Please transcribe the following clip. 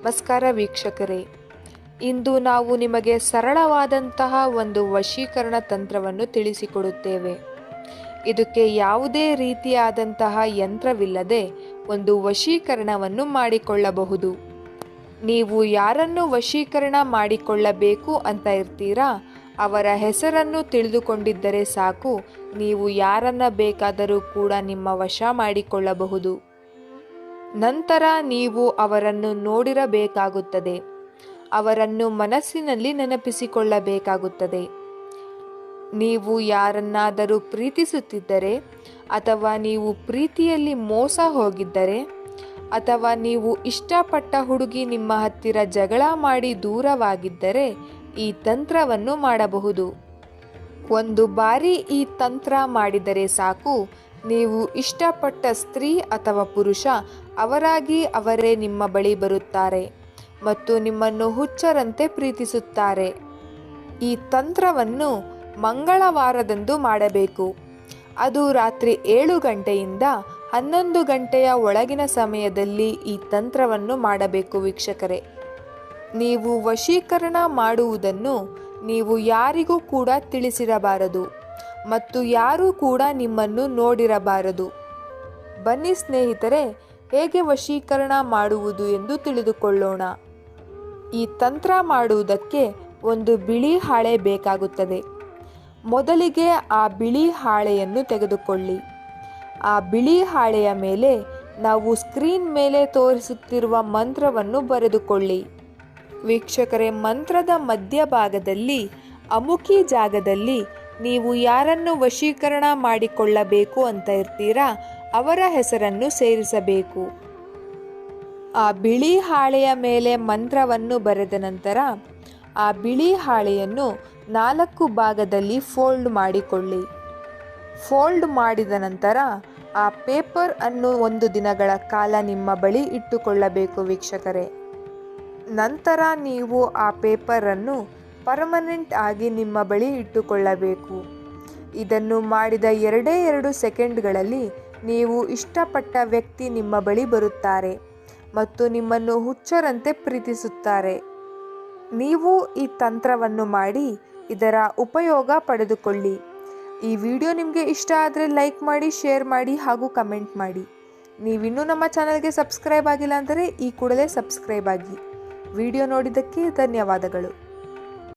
ನಮಸ್ಕಾರ ವೀಕ್ಷಕರೇ, ಇಂದು ನಾವು ನಿಮಗೆ ಸರಳವಾದಂತಹ ಒಂದು ವಶೀಕರಣ ತಂತ್ರವನ್ನು ತಿಳಿಸಿಕೊಡುತ್ತೇವೆ. ಇದಕ್ಕೆ ಯಾವುದೇ ರೀತಿಯಾದಂತಹ ಯಂತ್ರವಿಲ್ಲದೆ ಒಂದು ವಶೀಕರಣವನ್ನು ಮಾಡಿಕೊಳ್ಳಬಹುದು. ನೀವು ಯಾರನ್ನು ವಶೀಕರಣ ಮಾಡಿಕೊಳ್ಳಬೇಕು ಅಂತ ಇರ್ತೀರಾ, ಅವರ ಹೆಸರನ್ನು ತಿಳಿದುಕೊಂಡಿದ್ದರೆ ಸಾಕು, ನೀವು ಯಾರನ್ನ ಬೇಕಾದರೂ ಕೂಡ ನಿಮ್ಮ ವಶ ಮಾಡಿಕೊಳ್ಳಬಹುದು. ನಂತರ ನೀವು ಅವರನ್ನು ನೋಡಿರಬೇಕಾಗುತ್ತದೆ, ಅವರನ್ನು ಮನಸ್ಸಿನಲ್ಲಿ ನೆನಪಿಸಿಕೊಳ್ಳಬೇಕಾಗುತ್ತದೆ. ನೀವು ಯಾರನ್ನಾದರೂ ಪ್ರೀತಿಸುತ್ತಿದ್ದರೆ, ಅಥವಾ ನೀವು ಪ್ರೀತಿಯಲ್ಲಿ ಮೋಸ ಹೋಗಿದ್ದರೆ, ಅಥವಾ ನೀವು ಇಷ್ಟಪಟ್ಟ ಹುಡುಗಿ ನಿಮ್ಮ ಹತ್ತಿರ ಜಗಳ ಮಾಡಿ ದೂರವಾಗಿದ್ದರೆ ಈ ತಂತ್ರವನ್ನು ಮಾಡಬಹುದು. ಒಂದು ಬಾರಿ ಈ ತಂತ್ರ ಮಾಡಿದರೆ ಸಾಕು, ನೀವು ಇಷ್ಟಪಟ್ಟ ಸ್ತ್ರೀ ಅಥವಾ ಪುರುಷ ಅವರಾಗಿ ಅವರೇ ನಿಮ್ಮ ಬಳಿ ಬರುತ್ತಾರೆ ಮತ್ತು ನಿಮ್ಮನ್ನು ಹುಚ್ಚರಂತೆ ಪ್ರೀತಿಸುತ್ತಾರೆ. ಈ ತಂತ್ರವನ್ನು ಮಂಗಳವಾರದಂದು ಮಾಡಬೇಕು. ಅದು ರಾತ್ರಿ 7 ಗಂಟೆಯಿಂದ 11 ಗಂಟೆಯ ಒಳಗಿನ ಸಮಯದಲ್ಲಿ ಈ ತಂತ್ರವನ್ನು ಮಾಡಬೇಕು ವೀಕ್ಷಕರೇ. ನೀವು ವಶೀಕರಣ ಮಾಡುವುದನ್ನು ನೀವು ಯಾರಿಗೂ ಕೂಡ ತಿಳಿಸಿರಬಾರದು ಮತ್ತು ಯಾರೂ ಕೂಡ ನಿಮ್ಮನ್ನು ನೋಡಿರಬಾರದು. ಬನ್ನಿ ಸ್ನೇಹಿತರೆ, ಹೇಗೆ ವಶೀಕರಣ ಮಾಡುವುದು ಎಂದು ತಿಳಿದುಕೊಳ್ಳೋಣ. ಈ ತಂತ್ರ ಮಾಡುವುದಕ್ಕೆ ಒಂದು ಬಿಳಿ ಹಾಳೆ ಬೇಕಾಗುತ್ತದೆ. ಮೊದಲಿಗೆ ಆ ಬಿಳಿ ಹಾಳೆಯನ್ನು ತೆಗೆದುಕೊಳ್ಳಿ. ಆ ಬಿಳಿ ಹಾಳೆಯ ಮೇಲೆ ನಾವು ಸ್ಕ್ರೀನ್ ಮೇಲೆ ತೋರಿಸುತ್ತಿರುವ ಮಂತ್ರವನ್ನು ಬರೆದುಕೊಳ್ಳಿ. ವೀಕ್ಷಕರೇ, ಮಂತ್ರದ ಮಧ್ಯಭಾಗದಲ್ಲಿ ಅಮುಖಿ ಜಾಗದಲ್ಲಿ ನೀವು ಯಾರನ್ನು ವಶೀಕರಣ ಮಾಡಿಕೊಳ್ಳಬೇಕು ಅಂತ ಇರ್ತೀರಾ ಅವರ ಹೆಸರನ್ನು ಸೇರಿಸಬೇಕು. ಆ ಬಿಳಿ ಹಾಳೆಯ ಮೇಲೆ ಮಂತ್ರವನ್ನು ಬರೆದ ನಂತರ ಆ ಬಿಳಿ ಹಾಳೆಯನ್ನು 4 ಭಾಗದಲ್ಲಿ ಫೋಲ್ಡ್ ಮಾಡಿಕೊಳ್ಳಿ. ಫೋಲ್ಡ್ ಮಾಡಿದ ನಂತರ ಆ ಪೇಪರ್ ಅನ್ನು 1 ದಿನಗಳ ಕಾಲ ನಿಮ್ಮ ಬಳಿ ಇಟ್ಟುಕೊಳ್ಳಬೇಕು ವೀಕ್ಷಕರೇ. ನಂತರ ನೀವು ಆ ಪೇಪರನ್ನು ಪರ್ಮನೆಂಟ್ ಆಗಿ ನಿಮ್ಮ ಬಳಿ ಇಟ್ಟುಕೊಳ್ಳಬೇಕು. ಇದನ್ನು ಮಾಡಿದ 2 ಸೆಕೆಂಡ್ಗಳಲ್ಲಿ ನೀವು ಇಷ್ಟಪಟ್ಟ ವ್ಯಕ್ತಿ ನಿಮ್ಮ ಬಳಿ ಬರುತ್ತಾರೆ ಮತ್ತು ನಿಮ್ಮನ್ನು ಹುಚ್ಚರಂತೆ ಪ್ರೀತಿಸುತ್ತಾರೆ. ನೀವು ಈ ತಂತ್ರವನ್ನು ಮಾಡಿ ಇದರ ಉಪಯೋಗ ಪಡೆದುಕೊಳ್ಳಿ. ಈ ವಿಡಿಯೋ ನಿಮಗೆ ಇಷ್ಟ ಆದರೆ ಲೈಕ್ ಮಾಡಿ, ಶೇರ್ ಮಾಡಿ ಹಾಗೂ ಕಮೆಂಟ್ ಮಾಡಿ. ನೀವಿನ್ನೂ ನಮ್ಮ ಚಾನಲ್ಗೆ ಸಬ್ಸ್ಕ್ರೈಬ್ ಆಗಿಲ್ಲ ಅಂದರೆ ಈ ಕೂಡಲೇ ಸಬ್ಸ್ಕ್ರೈಬ್ ಆಗಿ. ವಿಡಿಯೋ ನೋಡಿದ್ದಕ್ಕೆ ಧನ್ಯವಾದಗಳು.